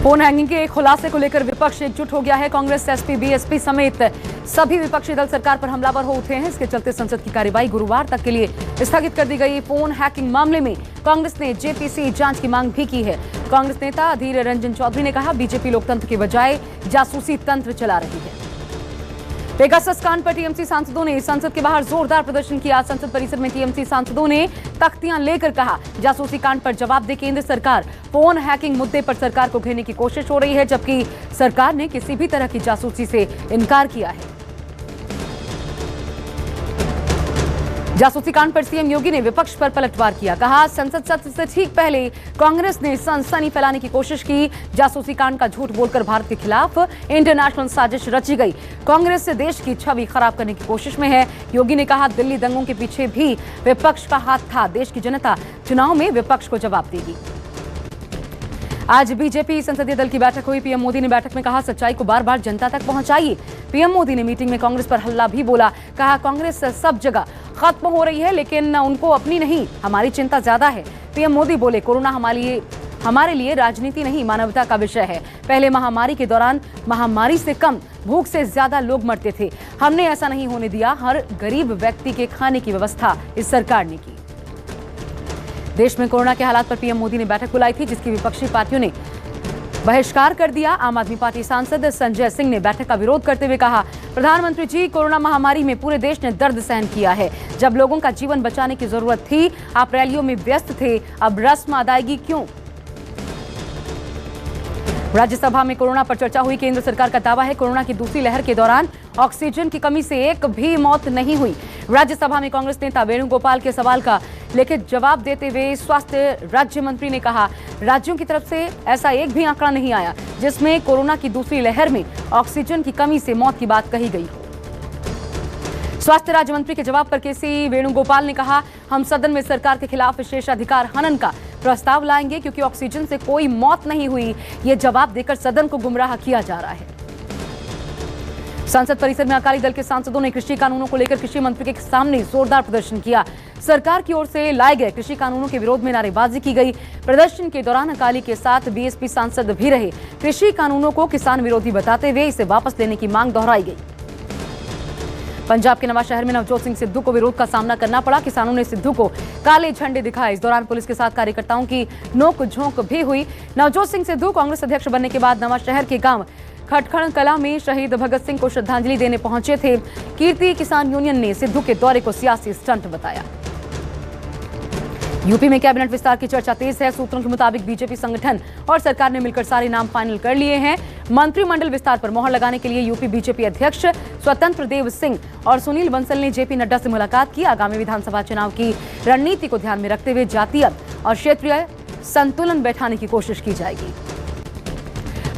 Phone hanging के खुलासे को लेकर विपक्ष एकजुट हो गया है। कांग्रेस, एसपी, बीएसपी समेत सभी विपक्षी दल सरकार पर हमलावर हो उठे हैं। इसके चलते संसद की कार्यवाही गुरुवार तक के लिए स्थगित कर दी गई। फोन हैकिंग मामले में कांग्रेस ने जेपीसी जांच की मांग भी की है। कांग्रेस नेता अधीर रंजन चौधरी ने कहा, बीजेपी लोकतंत्र के बजाय जासूसी तंत्र चला रही है। पेगासस कांड पर टीएमसी सांसदों ने संसद के बाहर जोरदार प्रदर्शन किया। संसद परिसर में टीएमसी सांसदों ने तख्तियां लेकर कहा, जासूसी कांड पर जवाब दे केंद्र सरकार। फोन हैकिंग मुद्दे पर सरकार को घेरने की कोशिश हो रही है, जबकि सरकार ने किसी भी तरह की जासूसी से इनकार किया है। जासूसी कांड पर सीएम योगी ने विपक्ष पर पलटवार किया। कहा, संसद सत्र से ठीक पहले कांग्रेस ने सनसनी फैलाने की कोशिश की। जासूसी कांड का झूठ बोलकर भारत के खिलाफ इंटरनेशनल साजिश रची गई। कांग्रेस से देश की छवि खराब करने की कोशिश में है। योगी ने कहा, दिल्ली दंगों के पीछे भी विपक्ष का हाथ था। देश की जनता चुनाव में विपक्ष को जवाब देगी। आज बीजेपी संसदीय दल की बैठक हुई। पीएम मोदी ने बैठक में कहा, सच्चाई को बार बार जनता तक पहुंचाइए। पीएम मोदी ने मीटिंग में कांग्रेस पर हल्ला भी बोला। कहा, कांग्रेस सब जगह खत्म हो रही है, लेकिन उनको अपनी नहीं, हमारी चिंता ज्यादा है। पीएम मोदी बोले, कोरोना हमारे लिए राजनीति नहीं, मानवता का विषय है। पहले महामारी के दौरान महामारी से कम, भूख से ज्यादा लोग मरते थे। हमने ऐसा नहीं होने दिया। हर गरीब व्यक्ति के खाने की व्यवस्था इस सरकार ने की। देश में कोरोना के हालात पर पीएम मोदी ने बैठक बुलाई थी, जिसकी विपक्षी पार्टियों ने बहिष्कार कर दिया। आम आदमी पार्टी सांसद संजय सिंह ने बैठक का विरोध करते हुए कहा, प्रधानमंत्री जी, कोरोना महामारी में पूरे देश ने दर्द सहन किया है। जब लोगों का जीवन बचाने की जरूरत थी, आप रैलियों में व्यस्त थे। अब रस्म अदायगी क्यों? राज्यसभा में कोरोना पर चर्चा हुई। केंद्र सरकार का दावा है, कोरोना की दूसरी लहर के दौरान ऑक्सीजन की कमी से एक भी मौत नहीं हुई। राज्यसभा में कांग्रेस नेता वेणुगोपाल के सवाल का लिखित जवाब देते हुए स्वास्थ्य राज्य मंत्री ने कहा, राज्यों की तरफ से ऐसा एक भी आंकड़ा नहीं आया जिसमें कोरोना की दूसरी लहर में ऑक्सीजन की कमी से मौत की बात कही गई हो। स्वास्थ्य राज्य मंत्री के जवाब पर केसी वेणुगोपाल ने कहा, हम सदन में सरकार के खिलाफ विशेषाधिकार हनन का प्रस्ताव लाएंगे, क्योंकि ऑक्सीजन से कोई मौत नहीं हुई। ये जवाब देकर सदन को गुमराह किया जा रहा है। संसद परिसर में अकाली दल के सांसदों ने कृषि कानूनों को लेकर कृषि मंत्री के सामने जोरदार प्रदर्शन किया। सरकार की ओर से लाए गए कृषि कानूनों के विरोध में नारेबाजी की गई। प्रदर्शन के दौरान अकाली के साथ बीएसपी सांसद भी रहे। कृषि कानूनों को किसान विरोधी बताते हुए इसे वापस लेने की मांग दोहराई गई। पंजाब के नवा शहर में नवजोत सिंह सिद्धू को विरोध का सामना करना पड़ा। किसानों ने सिद्धू को काले झंडे दिखाए। इस दौरान पुलिस के साथ कार्यकर्ताओं की नोक झोंक भी हुई। नवजोत सिंह सिद्धू कांग्रेस अध्यक्ष बनने के बाद नवा शहर के गांव खटखड़ कला में शहीद भगत सिंह को श्रद्धांजलि देने पहुंचे थे। कीर्ति किसान यूनियन ने सिद्धू के दौरे को सियासी स्टंट बताया। यूपी में कैबिनेट विस्तार की चर्चा तेज है। सूत्रों के मुताबिक बीजेपी संगठन और सरकार ने मिलकर सारे नाम फाइनल कर लिए हैं। मंत्रिमंडल विस्तार पर मोहर लगाने के लिए यूपी बीजेपी अध्यक्ष स्वतंत्र देव सिंह और सुनील बंसल ने जेपी नड्डा से मुलाकात की। आगामी विधानसभा चुनाव की रणनीति को ध्यान में रखते हुए जातीय और क्षेत्रीय संतुलन बैठाने की कोशिश की जाएगी।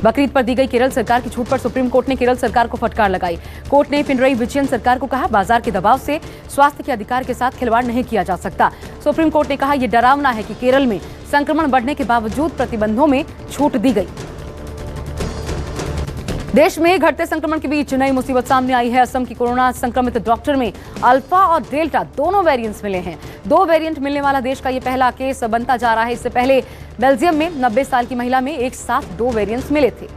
बकरीद पर दी गई केरल सरकार की छूट पर सुप्रीम कोर्ट ने केरल सरकार को फटकार लगाई। कोर्ट ने पिनरई विजयन सरकार को कहा, बाजार के दबाव से स्वास्थ्य के अधिकार के साथ खिलवाड़ नहीं किया जा सकता। सुप्रीम कोर्ट ने कहा, यह डरावना है कि केरल में संक्रमण बढ़ने के बावजूद प्रतिबंधों में छूट दी गई। देश में घटते संक्रमण के बीच नई मुसीबत सामने आई है। असम की कोरोना संक्रमित डॉक्टर में अल्फा और डेल्टा दोनों वेरिएंट्स मिले हैं। 2 वेरिएंट मिलने वाला देश का ये पहला केस बनता जा रहा है। इससे पहले बेल्जियम में 90 साल की महिला में एक साथ 2 वेरिएंट्स मिले थे।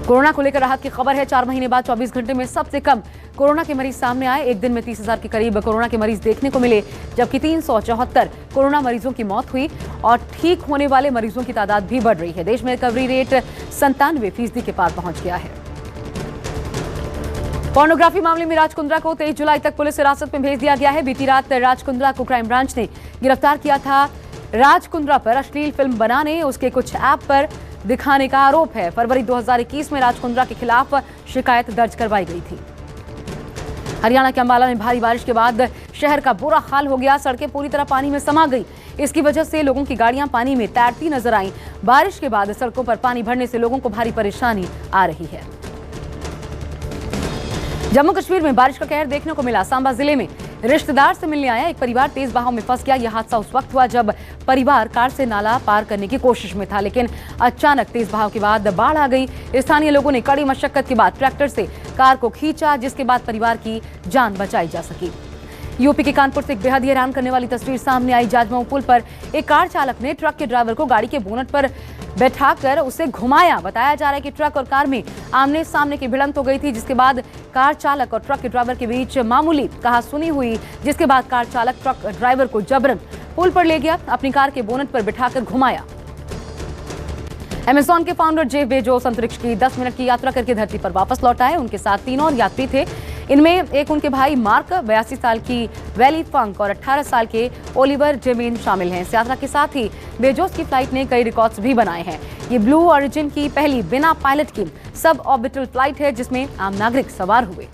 कोरोना को लेकर राहत की खबर है। 4 महीने बाद 24 घंटे में सबसे कम कोरोना के मरीज सामने आए। एक दिन में 30,000 के करीब कोरोना के मरीज देखने को मिले, जबकि 374 कोरोना मरीजों की मौत हुई और ठीक होने वाले मरीजों की तादाद भी बढ़ रही है। देश में रिकवरी रेट 97% के पार पहुंच गया है। पोर्नोग्राफी मामले में राज कुंद्रा को 23 जुलाई तक पुलिस हिरासत में भेज दिया गया है। बीती रात राज कुंद्रा को क्राइम ब्रांच ने गिरफ्तार किया था। राज कुंद्रा पर अश्लील फिल्म बनाने, उसके कुछ ऐप पर दिखाने का आरोप है। फरवरी 2021 में राज कुंद्रा के खिलाफ शिकायत दर्ज करवाई गई थी। हरियाणा के अंबाला में भारी बारिश के बाद शहर का बुरा हाल हो गया। सड़कें पूरी तरह पानी में समा गई। इसकी वजह से लोगों की गाड़ियां पानी में तैरती नजर आईं। बारिश के बाद सड़कों पर पानी भरने से लोगों को भारी परेशानी आ रही है। जम्मू कश्मीर में बारिश का कहर देखने को मिला। सांबा जिले में रिश्तेदार से मिलने आया एक परिवार तेज बहाव में फंस गया। यह हादसा उस वक्त हुआ जब परिवार कार से नाला पार करने की कोशिश में था, लेकिन अचानक तेज बहाव के बाद बाढ़ आ गई। स्थानीय लोगों ने कड़ी मशक्कत के बाद ट्रैक्टर से कार को खींचा, जिसके बाद परिवार की जान बचाई जा सकी। यूपी के कानपुर से एक बेहद ही हैरान करने वाली तस्वीर सामने आई। जाजमऊ पुल पर एक कार चालक ने ट्रक के ड्राइवर को गाड़ी के बोनट पर बैठाकर उसे घुमाया। बताया जा रहा है कि ट्रक और कार में आमने सामने की भिड़ंत हो गई थी, जिसके बाद कार चालक और ट्रक के ड्राइवर के बीच मामूली कहासुनी हुई, जिसके बाद कार चालक ट्रक ड्राइवर को जबरन पुल पर ले गया, अपनी कार के बोनट पर बिठाकर घुमाया। अमेज़न के फाउंडर जेफ बेजोस अंतरिक्ष की 10 मिनट की यात्रा करके धरती पर वापस लौट आए। उनके साथ 3 और यात्री थे। इनमें एक उनके भाई मार्क, 82 साल की वैली फंक और 18 साल के ओलिवर जेमिन शामिल हैं। इस यात्रा के साथ ही बेजोस की फ्लाइट ने कई रिकॉर्ड्स भी बनाए हैं। ये ब्लू ओरिजिन की पहली बिना पायलट की सब ऑर्बिटल फ्लाइट है, जिसमें आम नागरिक सवार हुए।